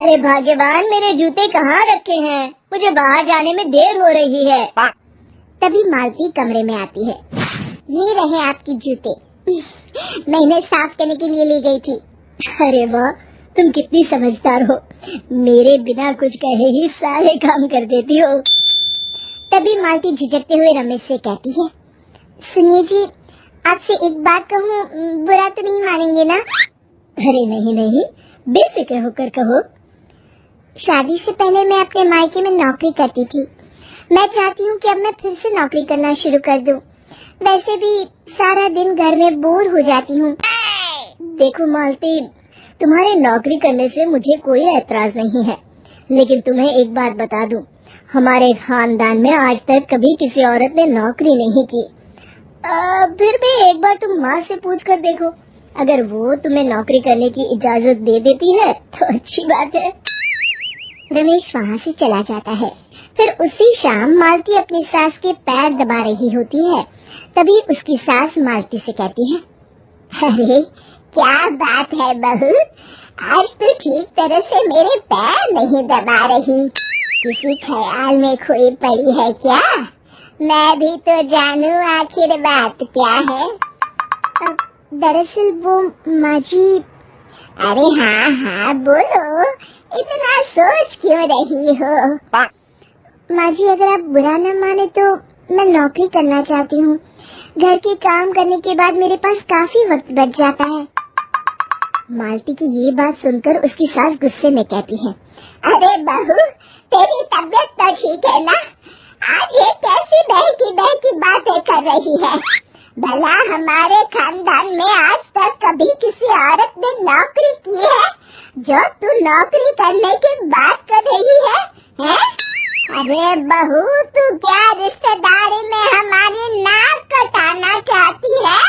अरे भाग्यवान, मेरे जूते कहाँ रखे हैं? मुझे बाहर जाने में देर हो रही है। तभी मालती कमरे में आती है। ये रहे आपके जूते। मैं इन्हें साफ करने के लिए ले गई थी। अरे वाह, तुम कितनी समझदार हो। मेरे बिना कुछ कहे ही सारे काम कर देती हो। तभी मालती झिझकते हुए रमेश से कहती है, सुनिए जी, आपसे एक बात कहूँ, बुरा तो नहीं मानेंगे ना? अरे नहीं नहीं, बेफिक्र होकर कहो। शादी से पहले मैं अपने मायके में नौकरी करती थी। मैं चाहती हूँ कि अब मैं फिर से नौकरी करना शुरू कर दूँ। वैसे भी सारा दिन घर में बोर हो जाती हूँ। देखो मालती, तुम्हारे नौकरी करने से मुझे कोई ऐतराज नहीं है, लेकिन तुम्हें एक बात बता दूं, हमारे खानदान में आज तक कभी किसी औरत ने नौकरी नहीं की। फिर भी एक बार तुम माँ से पूछ कर देखो, अगर वो तुम्हें नौकरी करने की इजाजत दे देती है तो अच्छी बात है। रमेश वहाँ से चला जाता है। फिर उसी शाम मालती अपनी सास के पैर दबा रही होती है। तभी उसकी सास मालती से कहती है, अरे क्या बात है बहू, आज तो ठीक तरह से मेरे पैर नहीं दबा रही। किसी ख्याल में खोई पड़ी है क्या? मैं भी तो जानूं आखिर बात क्या है। दरअसल वो माँ जी। अरे हाँ हाँ बोलो, इतना सोच क्यों रही हो? माँ जी, अगर आप बुरा न माने तो मैं नौकरी करना चाहती हूँ। घर के काम करने के बाद मेरे पास काफी वक्त बच जाता है। मालती की ये बात सुनकर उसकी सास गुस्से में कहती है, अरे बहू, तेरी तबीयत तो ठीक है ना? आज ये कैसी बहकी बातें कर रही है? भला हमारे खानदान में आज तक कभी किसी औरत ने नौकरी की है जो तू नौकरी करने की बात कर रही है? अरे बहू, तू क्या रिश्तेदारी में हमारी नाक कटाना चाहती है?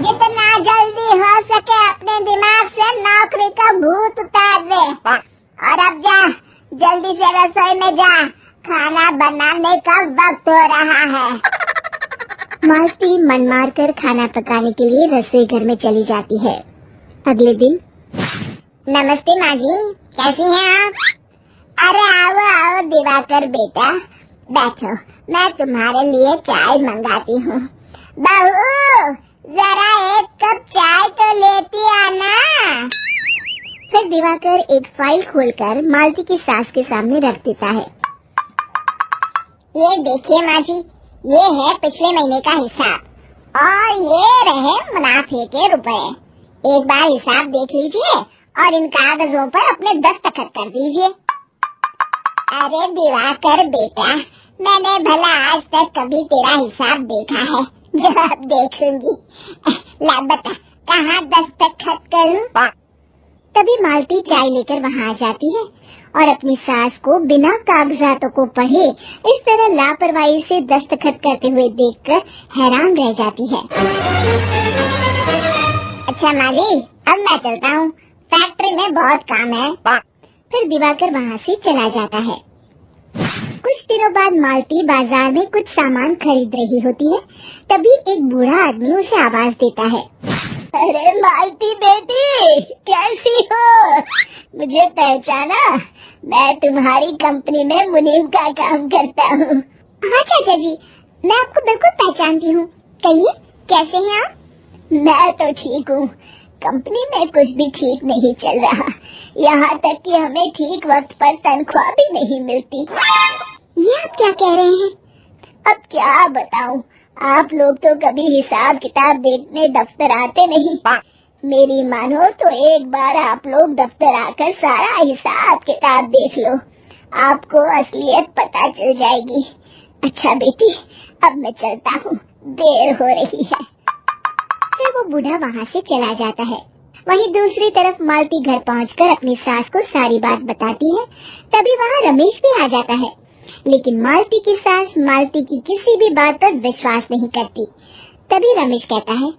जितना जल्दी हो सके अपने दिमाग से नौकरी का भूत उतार दे। और अब जा, जल्दी से रसोई में जा, खाना बनाने का वक्त हो रहा है। मालती मन मार कर खाना पकाने के लिए रसोई घर में चली जाती है। अगले दिन। नमस्ते माँ जी, कैसी हैं आप? अरे आओ आओ दिवाकर बेटा, बैठो, मैं तुम्हारे लिए चाय मंगाती हूँ। बहू, जरा एक कप चाय तो लेती आना। फिर दिवाकर एक फाइल खोलकर मालती की सास के सामने रख देता है। ये देखिए माँ जी, ये है पिछले महीने का हिसाब और ये रहे मुनाफे के रुपए। एक बार हिसाब देख लीजिए और इन कागजों पर अपने दस्तखत कर दीजिए। अरे दिवाकर बेटा, मैंने भला आज तक कभी तेरा हिसाब देखा है जो अब देखूंगी? ला बता, कहाँ दस्तखत करूं? तभी मालती चाय लेकर वहाँ आ जाती है और अपनी सास को बिना कागजातों को पढ़े इस तरह लापरवाही से दस्तखत करते हुए देखकर हैरान रह जाती है। अच्छा माली, अब मैं चलता हूँ, फैक्ट्री में बहुत काम है। फिर दिवाकर वहाँ से चला जाता है। कुछ दिनों बाद मालती बाजार में कुछ सामान खरीद रही होती है। तभी एक बूढ़ा आदमी उसे आवाज देता है, अरे मालती बेटी, कैसी हो? मुझे पहचाना? मैं तुम्हारी कंपनी में मुनीम का काम करता हूँ। हाँ चाचा जी, मैं आपको बिल्कुल पहचानती हूँ। कहिए, कैसे हैं आप? मैं तो ठीक हूँ। कंपनी में कुछ भी ठीक नहीं चल रहा, यहाँ तक कि हमें ठीक वक्त पर तनख्वाह भी नहीं मिलती। ये आप क्या कह रहे हैं? अब क्या बताऊं, आप लोग तो कभी हिसाब किताब देखने दफ्तर आते नहीं। मेरी मानो तो एक बार आप लोग दफ्तर आकर सारा हिसाब किताब देख लो, आपको असलियत पता चल जाएगी। अच्छा बेटी, अब मैं चलता हूँ, देर हो रही है। फिर वो बूढ़ा वहाँ से चला जाता है। वहीं दूसरी तरफ मालती घर पहुँचकर अपनी सास को सारी बात बताती है। तभी वहाँ रमेश भी आ जाता है, लेकिन मालती की सास मालती की किसी भी बात पर विश्वास नहीं करती। तभी रमेश कहता है,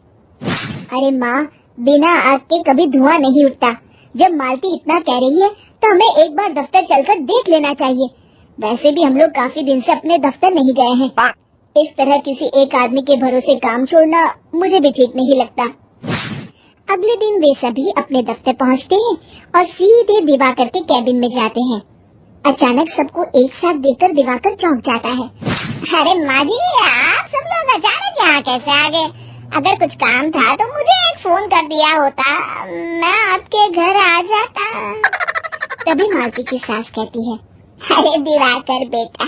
अरे माँ, बिना आग के कभी धुआं नहीं उठता। जब मालती इतना कह रही है तो हमें एक बार दफ्तर चलकर देख लेना चाहिए। वैसे भी हम लोग काफी दिन से अपने दफ्तर नहीं गए हैं। इस तरह किसी एक आदमी के भरोसे काम छोड़ना मुझे भी ठीक नहीं लगता। अगले दिन वे सभी अपने दफ्तर पहुंचते हैं और सीधे दिवाकर के कैबिन में जाते हैं। अचानक सबको एक साथ देखकर दिवाकर चौंक जाता है। अरे माँ जी, आप सब लोग अचानक यहाँ कैसे आ गए? अगर कुछ काम था तो मुझे एक फोन कर दिया होता, मैं आपके घर आ जाता। तभी मालती की सास कहती है, अरे दिवाकर बेटा,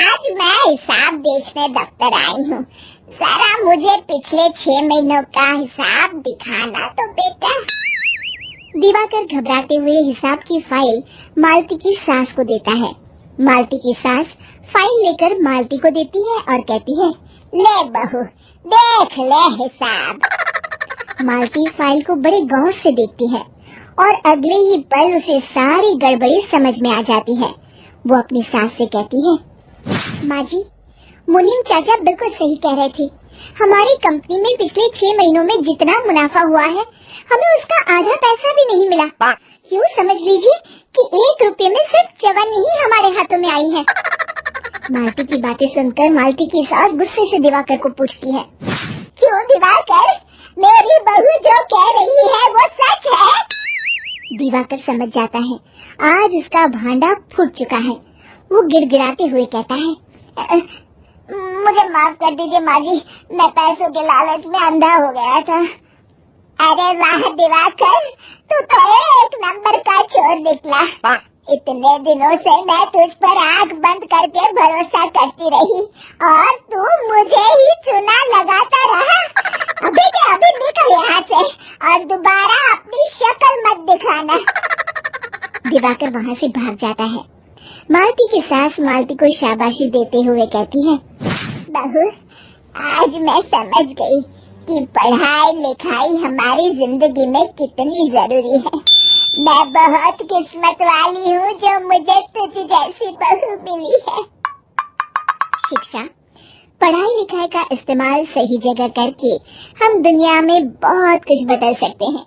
आज मैं हिसाब देखने दफ्तर आई हूँ, जरा मुझे पिछले 6 महीनों का हिसाब दिखाना तो बेटा। दिवाकर घबराते हुए हिसाब की फाइल मालती की सास को देता है। मालती की सास फाइल लेकर मालती को देती है और कहती है, ले बहू, देख ले हिसाब। मालती फाइल को बड़े गौर से देखती है और अगले ही पल उसे सारी गड़बड़ी समझ में आ जाती है। वो अपनी सास से कहती है, माँ जी, मुनीम चाचा बिल्कुल सही कह रहे थे। हमारी कंपनी में पिछले 6 महीनों में जितना मुनाफा हुआ है, हमें उसका आधा पैसा भी नहीं मिला। यूँ समझ लीजिए कि 1 रुपये में सिर्फ चवन्नी ही हमारे हाथों में आई है। मालती की बातें सुनकर मालती की सास गुस्से से दिवाकर को पूछती है, क्यों दिवाकर, मेरी बहू जो कह रही है वो सच है? दिवाकर समझ जाता है आज उसका भांडा फूट चुका है। वो गिड़गिड़ाते हुए कहता है, मुझे माफ कर दीजिए माँ जी, मैं पैसों के लालच में अंधा हो गया था। अरे वाह दिवाकर, तू तो एक नंबर का चोर निकला। इतने दिनों से मैं तुझ पर आंख बंद करके भरोसा करती रही और तू मुझे ही चुना लगाता रहा। अभी के अभी निकल यहाँ से और दोबारा अपनी शक्ल मत दिखाना। दिवाकर वहाँ से भाग जाता है। मालती की सास मालती को शाबाशी देते हुए कहती है, बहू, आज मैं समझ गई कि पढ़ाई लिखाई हमारी जिंदगी में कितनी जरूरी है। मैं बहुत किस्मत वाली हूँ जो मुझे तुझ जैसी बहू मिली है। शिक्षा, पढ़ाई लिखाई का इस्तेमाल सही जगह करके हम दुनिया में बहुत कुछ बदल सकते हैं।